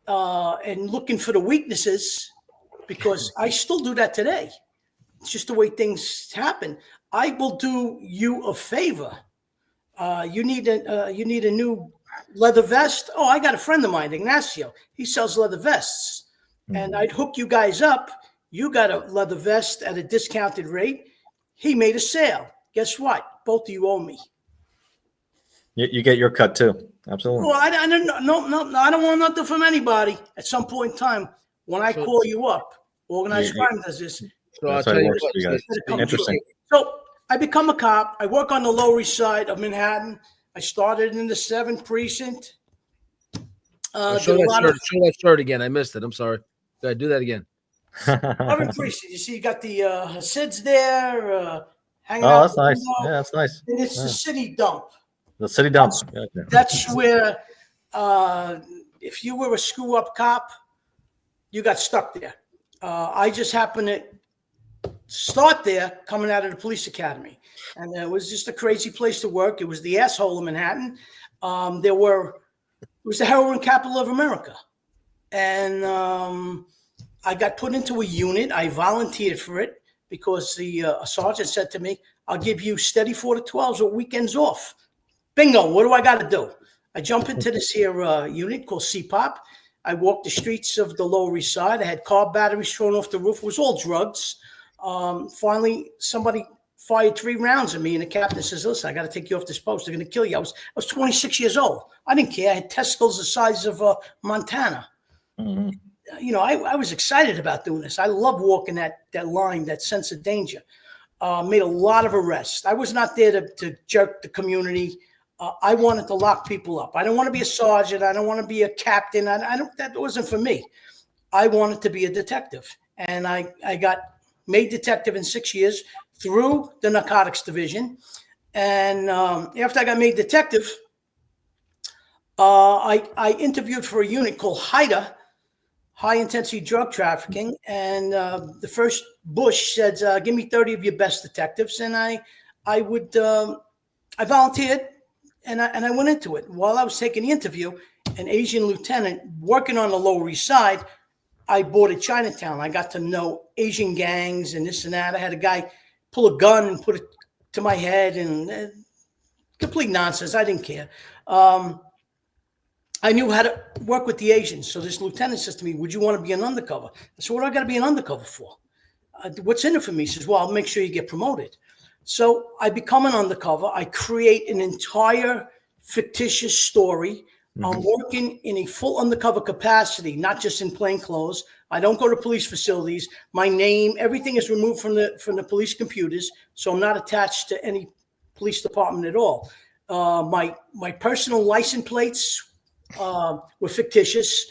and looking for the weaknesses, because I still do that today. It's just the way things happen. I will do you a favor. You need a new leather vest. Oh, I got a friend of mine, Ignacio. He sells leather vests. And I'd hook you guys up. You got a leather vest at a discounted rate. He made a sale. Guess what? Both of you owe me. You get your cut too. Absolutely. Well, I don't want nothing from anybody. At some point in time, when I call you up, organized crime does this. So I'll tell you what, interesting. So I become a cop. I work on the Lower East Side of Manhattan. I started in the 7th precinct. Show that shirt again. I missed it. I'm sorry. Did I do that again? 7th precinct. You see, you got the Hasids there hanging out. Oh, that's nice. Yeah, that's nice. And it's the city dump. The city dump. That's where, if you were a screw-up cop, you got stuck there. I just happened to start there coming out of the police academy. And it was just a crazy place to work. It was the asshole of Manhattan. It was the heroin capital of America. And I got put into a unit. I volunteered for it because the sergeant said to me, I'll give you steady 4 to 12s or weekends off. Bingo. What do I got to do? I jump into this here unit called CPOP. I walked the streets of the Lower East Side. I had car batteries thrown off the roof. It was all drugs. Finally, somebody fired 3 rounds at me, and the captain says, listen, I got to take you off this post. They're going to kill you. I was 26 years old. I didn't care. I had testicles the size of Montana. Mm-hmm. You know, I was excited about doing this. I love walking that line, that sense of danger. Made a lot of arrests. I was not there to jerk the community. I wanted to lock people up. I don't want to be a sergeant. I don't want to be a captain. I don't. That wasn't for me. I wanted to be a detective, and I got made detective in 6 years through the narcotics division. And after I got made detective, I interviewed for a unit called HIDTA, high intensity drug trafficking. And the first Bush said, give me 30 of your best detectives. And I volunteered and I went into it. While I was taking the interview, an Asian lieutenant working on the Lower East Side, I boarded Chinatown. I got to know Asian gangs and this and that. I had a guy pull a gun and put it to my head and complete nonsense. I didn't care. I knew how to work with the Asians. So this lieutenant says to me, would you want to be an undercover? I said, what do I got to be an undercover for? What's in it for me? He says, well, I'll make sure you get promoted. So I become an undercover. I create an entire fictitious story. I'm working in a full undercover capacity, not just in plain clothes. I don't go to police facilities. My name, everything is removed from the police computers, so I'm not attached to any police department at all. My personal license plates were fictitious.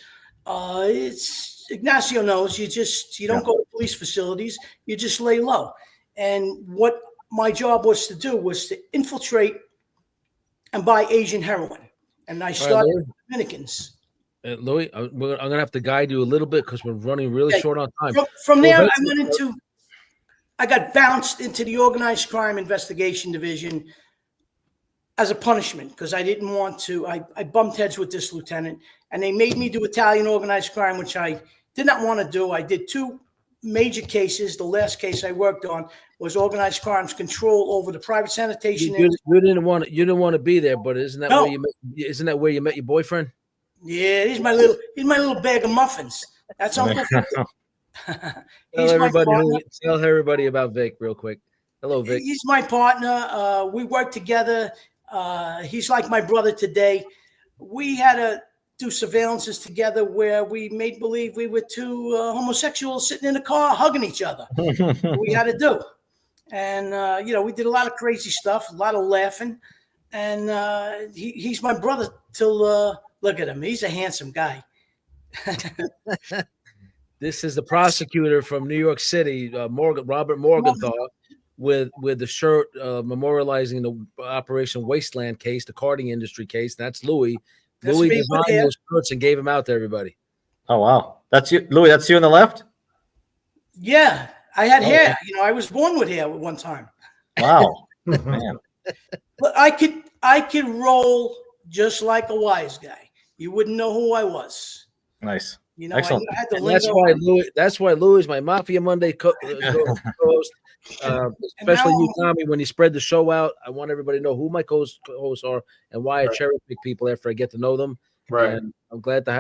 It's Ignacio knows you don't go to police facilities. You just lay low. And what my job was to do was to infiltrate and buy Asian heroin. And I started with Dominicans. Louie, I'm going to have to guide you a little bit because we're running really short on time. From there, I got bounced into the organized crime investigation division as a punishment because I didn't want to. I bumped heads with this lieutenant, and they made me do Italian organized crime, which I did not want to do. I did 2 major cases. The last case I worked on was organized crimes control over the private sanitation. You didn't want to be there, but isn't that where you met your boyfriend? Yeah, he's my little bag of muffins. That's Uncle. Tell everybody about Vic real quick. Hello, Vic. He's my partner. We work together. He's like my brother today. We had to do surveillances together where we made believe we were 2 homosexuals sitting in a car hugging each other. We had to do. And, we did a lot of crazy stuff, a lot of laughing. And he's my brother till, look at him. He's a handsome guy. This is the prosecutor from New York City, Robert Morgenthau, with the shirt memorializing the Operation Wasteland case, the karting industry case. That's Louie. Louie designed those shirts and gave them out to everybody. Oh, wow. That's you, Louie. That's you on the left? Yeah. I had hair. I was born with hair at one time. Wow. Man. But I could roll just like a wise guy. You wouldn't know who I was. Nice. Excellent. I had the that's why Louie is my Mafia Monday co-host. Especially you, Tommy, when you spread the show out, I want everybody to know who my co-hosts are and why I cherry pick people after I get to know them. Right. And I'm glad to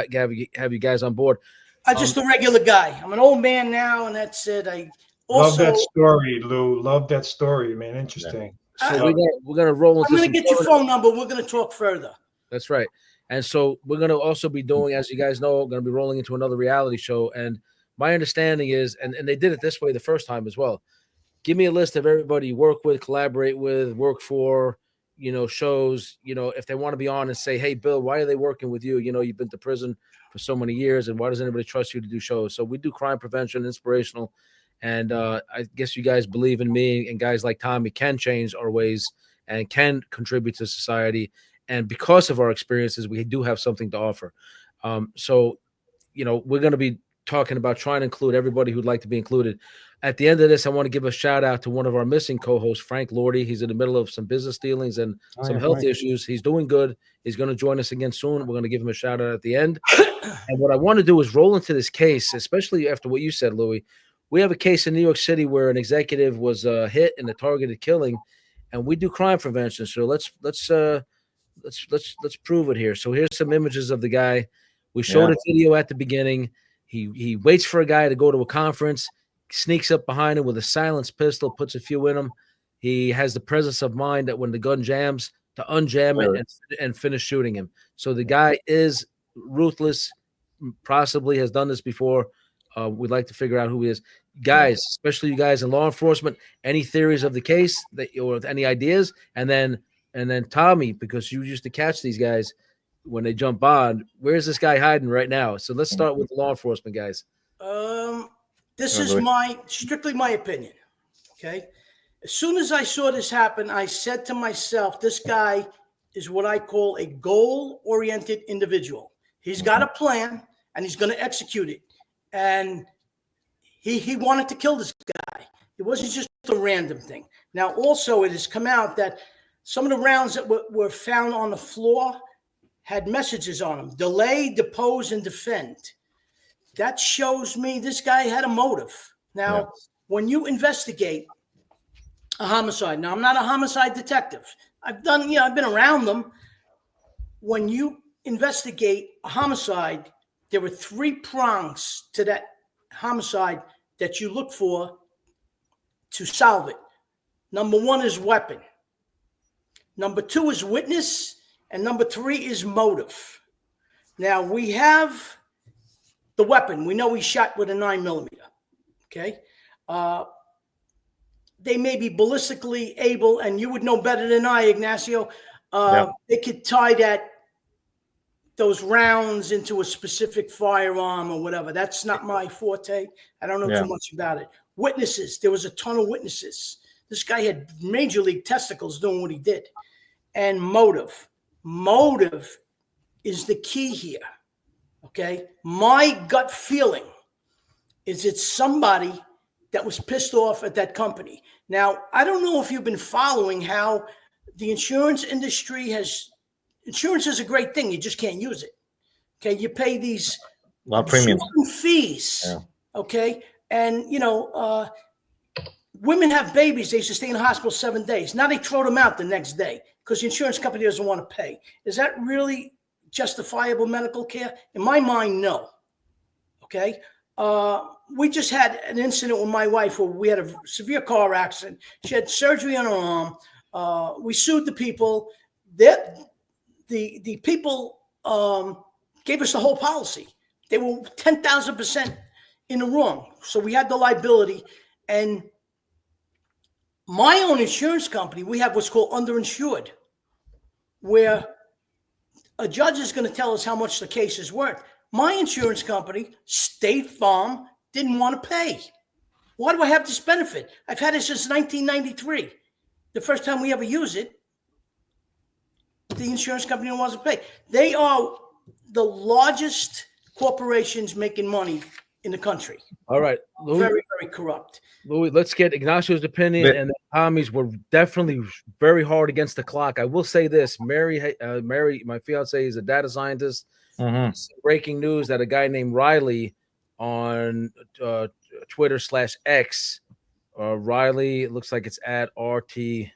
have you guys on board. I'm just a regular guy. I'm an old man now, and that's it. I love that story, Lou. Love that story, man. Interesting. So we're gonna roll into. I'm gonna get your phone number. We're gonna talk further. That's right. And so we're gonna also be doing, as you guys know, going to be rolling into another reality show. And my understanding is, and they did it this way the first time as well. Give me a list of everybody you work with, collaborate with, work for, shows, if they want to be on and say, hey, Bill, why are they working with you? You've been to prison for so many years, and why does anybody trust you to do shows? So we do crime prevention, inspirational. And I guess you guys believe in me, and guys like Tommy can change our ways and can contribute to society. And because of our experiences, we do have something to offer. So we're going to be talking about trying to include everybody who'd like to be included. At the end of this, I want to give a shout out to one of our missing co-hosts, Frank Lordy. He's in the middle of some business dealings and some health issues. He's doing good. He's going to join us again soon. We're going to give him a shout out at the end. And what I want to do is roll into this case, especially after what you said, Louie. We have a case in New York City where an executive was hit in a targeted killing, and we do crime prevention. So let's prove it here. So here's some images of the guy. We showed a video at the beginning. He waits for a guy to go to a conference, sneaks up behind him with a silenced pistol, puts a few in him. He has the presence of mind that when the gun jams, to unjam it and finish shooting him. So the guy is ruthless, possibly has done this before. We'd like to figure out who he is. Guys, especially you guys in law enforcement, any theories of the case or any ideas? And then Tommy, because you used to catch these guys when they jump on, where's this guy hiding right now? So let's start with the law enforcement guys. This is strictly my opinion. Okay. As soon as I saw this happen, I said to myself, this guy is what I call a goal-oriented individual. He's got a plan and he's going to execute it. And he wanted to kill this guy. It wasn't just a random thing. Now, also, it has come out that some of the rounds that were found on the floor had messages on them: delay, depose, and defend. That shows me this guy had a motive. Now, when you investigate a homicide, now I'm not a homicide detective. I've been around them. When you investigate a homicide, there were 3 prongs to that homicide that you look for to solve it. Number 1 is weapon. Number 2 is witness. And number 3 is motive. Now, we have the weapon. We know he shot with a 9mm. Okay. They may be ballistically able, and you would know better than I, Ignacio. They could tie those rounds into a specific firearm or whatever. That's not my forte. I don't know too much about it. Witnesses. There was a ton of witnesses. This guy had major league testicles doing what he did. And motive. Motive is the key here. Okay. My gut feeling is it's somebody that was pissed off at that company. Now, I don't know if you've been following how the insurance industry insurance is a great thing. You just can't use it. Okay. You pay these a lot of premiums, fees. Yeah. Okay. And, women have babies. They used to stay in the hospital 7 days. Now they throw them out the next day because the insurance company doesn't want to pay. Is that really justifiable medical care? In my mind, no. Okay. We just had an incident with my wife where we had a severe car accident. She had surgery on her arm. We sued the people. The people gave us the whole policy. They were 10,000% in the wrong. So we had the liability. And my own insurance company, we have what's called underinsured, where a judge is going to tell us how much the case is worth. My insurance company, State Farm, didn't want to pay. Why do I have this benefit? I've had it since 1993. The first time we ever used it, the insurance company didn't want to pay. They are the largest corporations making money in the country. All right. Louie, very, very corrupt. Louie, let's get Ignacio's opinion. And Tommy's were definitely very hard against the clock. I will say this. Mary, my fiance, is a data scientist. Breaking news that a guy named Riley on Twitter/X, Riley, it looks like it's at RT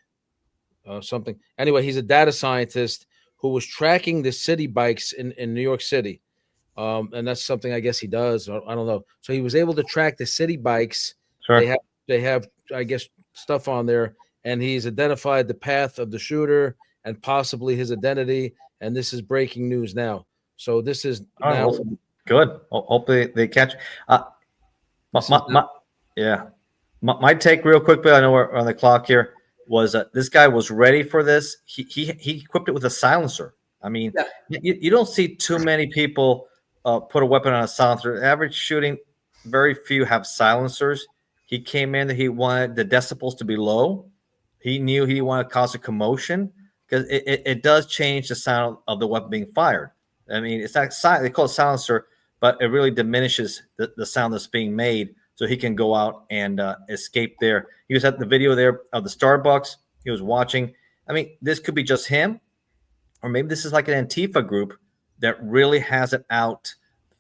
something. Anyway, he's a data scientist who was tracking the city bikes in New York City. And that's something I guess he does. I don't know. So he was able to track the city bikes. Sure. They have, I guess, stuff on there, and he's identified the path of the shooter and possibly his identity. And this is breaking news now. So this is now good. Hopefully they catch. My take real quick, but I know we're on the clock here. Was this guy was ready for this? He equipped it with a silencer. I mean, you don't see too many people put a weapon on a silencer. Average shooting, very few have silencers. He came in, he wanted the decibels to be low. He knew he wanted to cause a commotion because it does change the sound of the weapon being fired. I mean, it's not silent. They call it silencer, but it really diminishes the sound that's being made so he can go out and escape there. He was at the video there of the Starbucks. He was watching. I mean, this could be just him, or maybe this is like an Antifa group that really has it out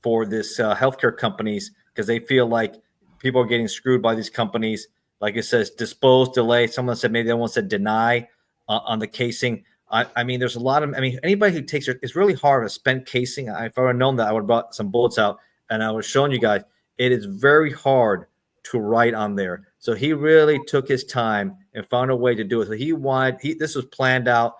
for this healthcare companies because they feel like people are getting screwed by these companies. Like it says, dispose, delay. Someone said maybe someone said deny on the casing. I mean, there's a lot of. I mean, anybody who takes it's really hard to spend casing. If I would have known that, I would have brought some bullets out and I would have shown you guys. It is very hard to write on there. So he really took his time and found a way to do it. So this was planned out.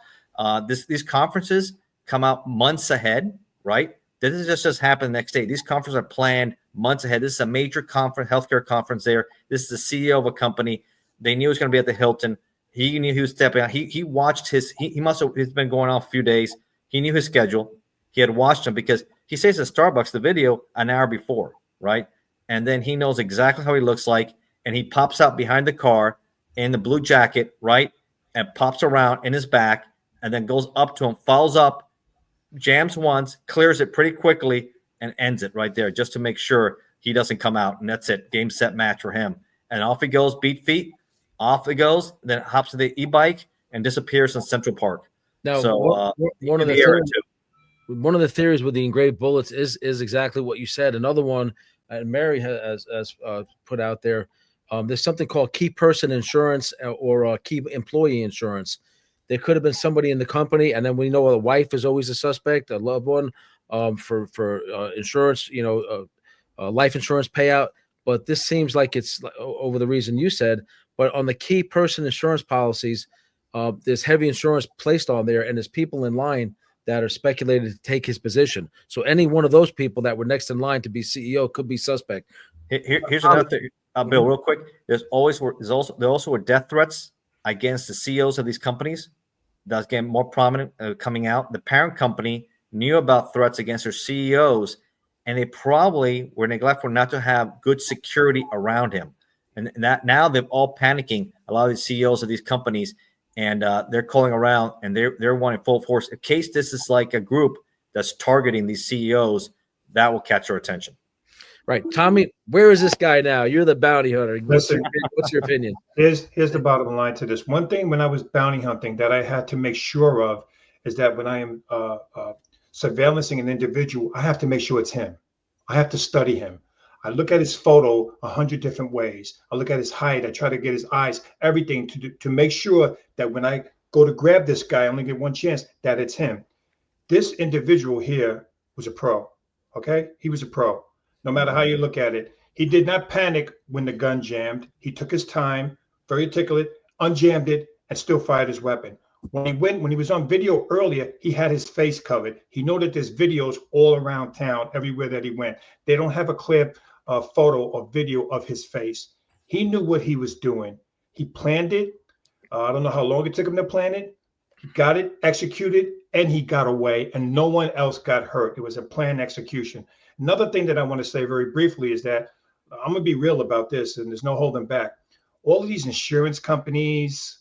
These conferences come out months ahead, right? This is just happened the next day. These conferences are planned months ahead. This is a major conference, healthcare conference there. This is the CEO of a company. They knew he was going to be at the Hilton. He knew he was stepping out. He watched he's been going on a few days. He knew his schedule. He had watched him because he stays at Starbucks, the video, an hour before, right? And then he knows exactly how he looks like. And he pops out behind the car in the blue jacket, right? And pops around in his back and then goes up to him, follows up, jams once, clears it pretty quickly, and ends it right there just to make sure he doesn't come out. And that's it. Game, set, match for him. And off he goes, beat feet. Off he goes, then hops to the e-bike and disappears in Central Park. Now, so one of the theories with the engraved bullets is exactly what you said. Another one, and Mary has put out there, there's something called key person insurance or key employee insurance. There could have been somebody in the company, and then we know a wife is always a suspect, a loved one, for insurance, life insurance payout. But this seems like it's over the reason you said. But on the key person insurance policies, there's heavy insurance placed on there, and there's people in line that are speculated to take his position. So any one of those people that were next in line to be CEO could be suspect. Here's another thing, Bill, real quick. There also were death threats against the CEOs of these companies. That's getting more prominent coming out. The parent company knew about threats against their CEOs, and they probably were neglectful not to have good security around him. And that now they're all panicking, a lot of the CEOs of these companies, and they're calling around and they're wanting full force. In case this is like a group that's targeting these CEOs, that will catch our attention. Right. Tommy, where is this guy now? You're the bounty hunter. What's your opinion? Here's the bottom line to this. One thing when I was bounty hunting that I had to make sure of is that when I am surveillancing an individual, I have to make sure it's him. I have to study him. I look at his photo 100 different ways. I look at his height. I try to get his eyes, everything to make sure that when I go to grab this guy, I only get one chance, that it's him. This individual here was a pro, okay? He was a pro. No matter how you look at it, he did not panic when the gun jammed. He took his time, very articulate, unjammed it, and still fired his weapon. When he was on video earlier, he had his face covered. He knew that there's videos all around town, everywhere that he went. They don't have a clear photo or video of his face. He knew what he was doing. He planned it. I don't know how long it took him to plan it. He got it executed, and he got away, and no one else got hurt. It was a planned execution. Another thing that I want to say very briefly is that I'm going to be real about this, and there's no holding back. All of these insurance companies,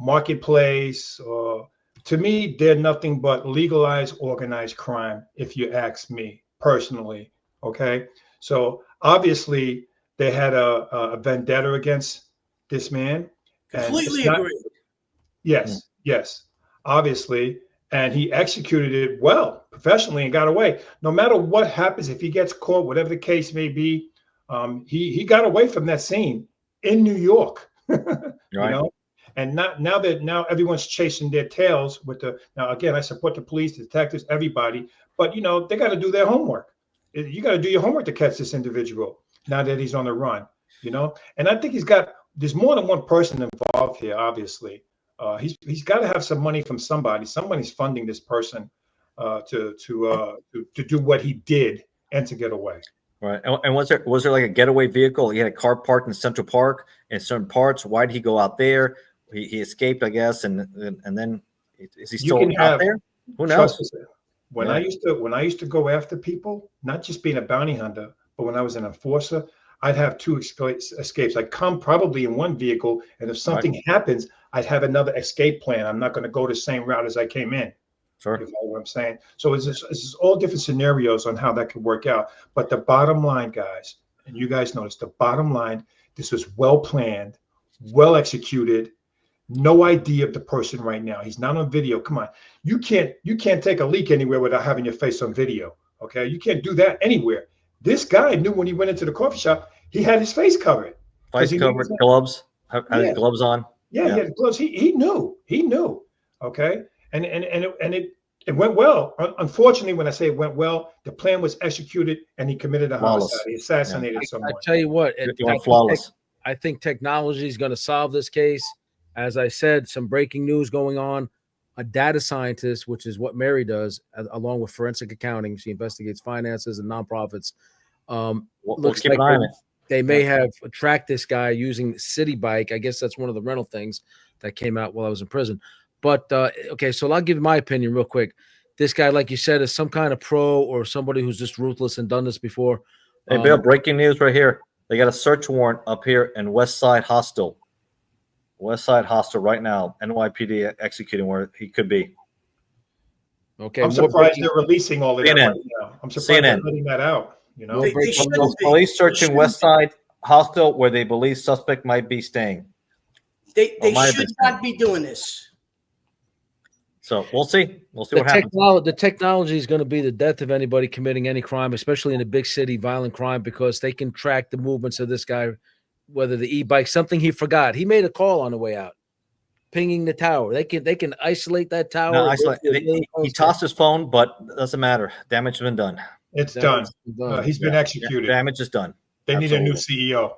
marketplace, to me, they're nothing but legalized, organized crime, if you ask me personally, okay? So obviously, they had a vendetta against this man. Completely agree. Yes, yes, obviously. And he executed it well, professionally, and got away. No matter what happens, if he gets caught, whatever the case may be, he got away from that scene in New York. Right. You know, and now everyone's chasing their tails now again, I support the police, the detectives, everybody, but they got to do their homework. You got to do your homework to catch this individual now that he's on the run. And I think there's more than one person involved here, obviously. He's got to have some money from somebody. Somebody's funding this person to do what he did and to get away. Right. And was there like a getaway vehicle? He had a car parked in Central Park in certain parts. Why did he go out there? He escaped, I guess, and then is he still out there? Who knows? When I used to go after people, not just being a bounty hunter, but when I was an enforcer, I'd have two escapes. I'd come probably in one vehicle, and if something happens, I'd have another escape plan. I'm not going to go the same route as I came in. Sure. You know what I'm saying? So it's just all different scenarios on how that could work out. But the bottom line, guys, and you guys notice, the bottom line, this was well planned, well executed. No idea of the person right now. He's not on video. Come on, you can't take a leak anywhere without having your face on video. Okay, you can't do that anywhere. This guy knew when he went into the coffee shop, he had his face covered. Face covered, gloves, had his gloves on. Yeah, he had gloves. He knew. Okay, and it went well. Unfortunately, when I say it went well, the plan was executed, and he committed a homicide. He assassinated someone. I tell you what, flawless. I think technology is going to solve this case. As I said, some breaking news going on. A data scientist, which is what Mary does, along with forensic accounting, she investigates finances and nonprofits. Looks like they may have tracked this guy using City Bike. I guess that's one of the rental things that came out while I was in prison. But okay, so I'll give you my opinion real quick. This guy, like you said, is some kind of pro or somebody who's just ruthless and done this before. Hey, Bill, breaking news right here. They got a search warrant up here in West Side Hostel. West Side Hostel right now. NYPD executing where he could be. Okay, I'm surprised they're releasing all of that right now. I'm surprised they're letting that out. You know, police searching West Side Hostel where they believe suspect might be staying. They should not be doing this. So we'll see. We'll see what happens. The technology is going to be the death of anybody committing any crime, especially in a big city, violent crime, because they can track the movements of this guy, whether the e-bike, something he forgot. He made a call on the way out, pinging the tower. They can isolate that tower. No, he tossed his phone, but it doesn't matter. Damage has been done. It's done. He's been executed. Damage is done. They need a new CEO.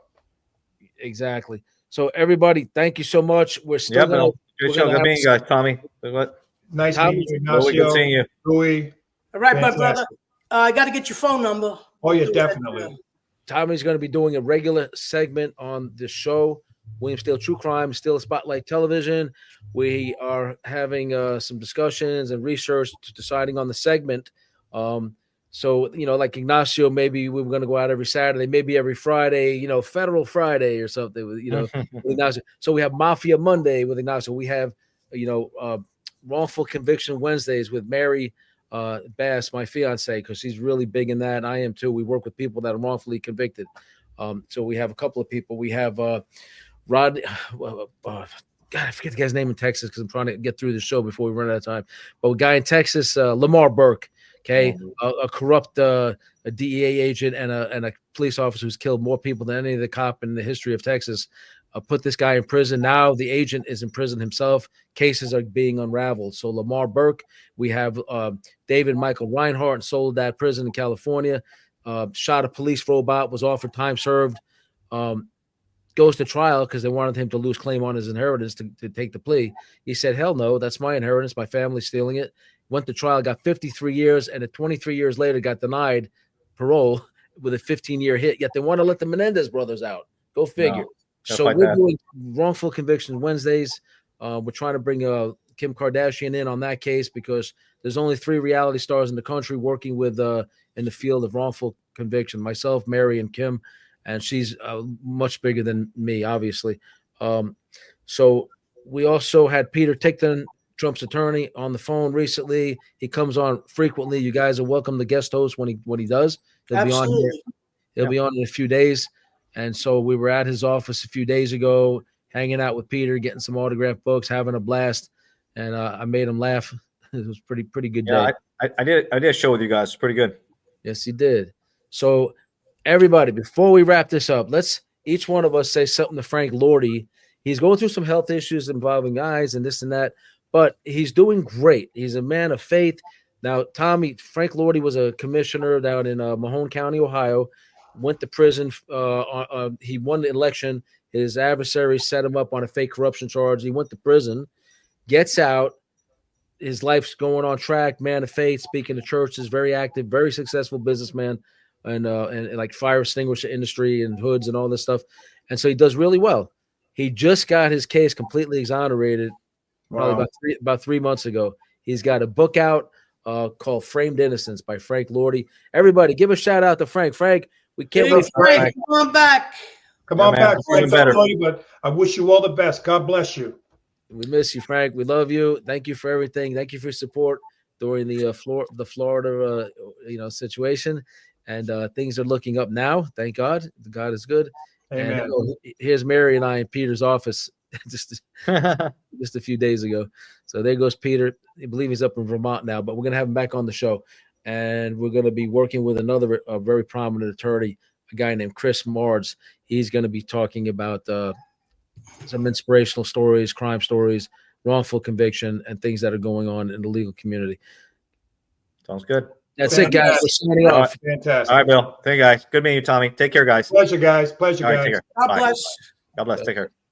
Exactly. So everybody, thank you so much. We're still good show. Good meeting you guys, Tommy. What? Nice meeting you, Ignacio. Good seeing you. Louie. All right, my brother. I got to get your phone number. Oh, yeah, definitely. Tommy's going to be doing a regular segment on the show. William Steele True Crime, still Spotlight Television. We are having some discussions and research deciding on the segment. So, like Ignacio, maybe we were going to go out every Saturday, maybe every Friday, Federal Friday or something, with Ignacio. So we have Mafia Monday with Ignacio. We have, Wrongful Conviction Wednesdays with Mary Bass, my fiance, because she's really big in that. And I am too. We work with people that are wrongfully convicted. So we have a couple of people. We have Rod. God, I forget the guy's name in Texas because I'm trying to get through the show before we run out of time. But a guy in Texas, Lamar Burke. Okay, a corrupt a DEA agent and a police officer who's killed more people than any of the cop in the history of Texas. Put this guy in prison. Now the agent is in prison himself. Cases are being unraveled. So Lamar Burke, we have David Michael Reinhardt in Soledad Prison in California. Shot a police robot, was offered time served. Goes to trial because they wanted him to lose claim on his inheritance to take the plea. He said, hell no, that's my inheritance. My family's stealing it. Went to trial, got 53 years, and 23 years later got denied parole with a 15-year hit. Yet they want to let the Menendez brothers out. Go figure. No. So we're doing Wrongful Conviction Wednesdays. We're trying to bring Kim Kardashian in on that case because there's only 3 reality stars in the country working with in the field of wrongful conviction. Myself, Mary, and Kim, and she's much bigger than me, obviously. So we also had Peter Tickton, Trump's attorney, on the phone recently. He comes on frequently. You guys are welcome to guest host when he does. He'll Absolutely. be on here. He'll be on in a few days. And so we were at his office a few days ago, hanging out with Peter, getting some autographed books, having a blast, and I made him laugh. It was pretty good day. I did a show with you guys. It's pretty good. Yes, he did. So everybody, before we wrap this up, let's each one of us say something to Frank Lordy. He's going through some health issues involving eyes and this and that, but he's doing great. He's a man of faith. Now, Frank Lordy was a commissioner down in Mahone County, Ohio. Went to prison. He won the election. His adversary set him up on a fake corruption charge. He went to prison, gets out. His life's going on track. Man of faith, speaking to churches, very active, very successful businessman, and like fire extinguisher industry and hoods and all this stuff. And so he does really well. He just got his case completely exonerated probably about 3 months ago. He's got a book out called Framed Innocence by Frank Lordy. Everybody, give a shout out to Frank. Frank. We can't wait for Frank. Come on back. Come on back, Frank. But I wish you all the best. God bless you. We miss you, Frank. We love you. Thank you for everything. Thank you for your support during the Florida situation. And things are looking up now. Thank God. God is good. Amen. And here's Mary and I in Peter's office just a few days ago. So there goes Peter. I believe he's up in Vermont now, but we're gonna have him back on the show. and we're going to be working with another very prominent attorney, a guy named Chris Mards. He's going to be talking about some inspirational stories, crime stories, wrongful conviction, and things that are going on in the legal community. Sounds good. That's it, guys. We're signing off. Fantastic. All right, Bill. Thank you, guys. Good meeting you, Tommy. Take care, guys. Pleasure, guys. Pleasure, All right, guys. take care. God Bye. bless. God bless. Take care.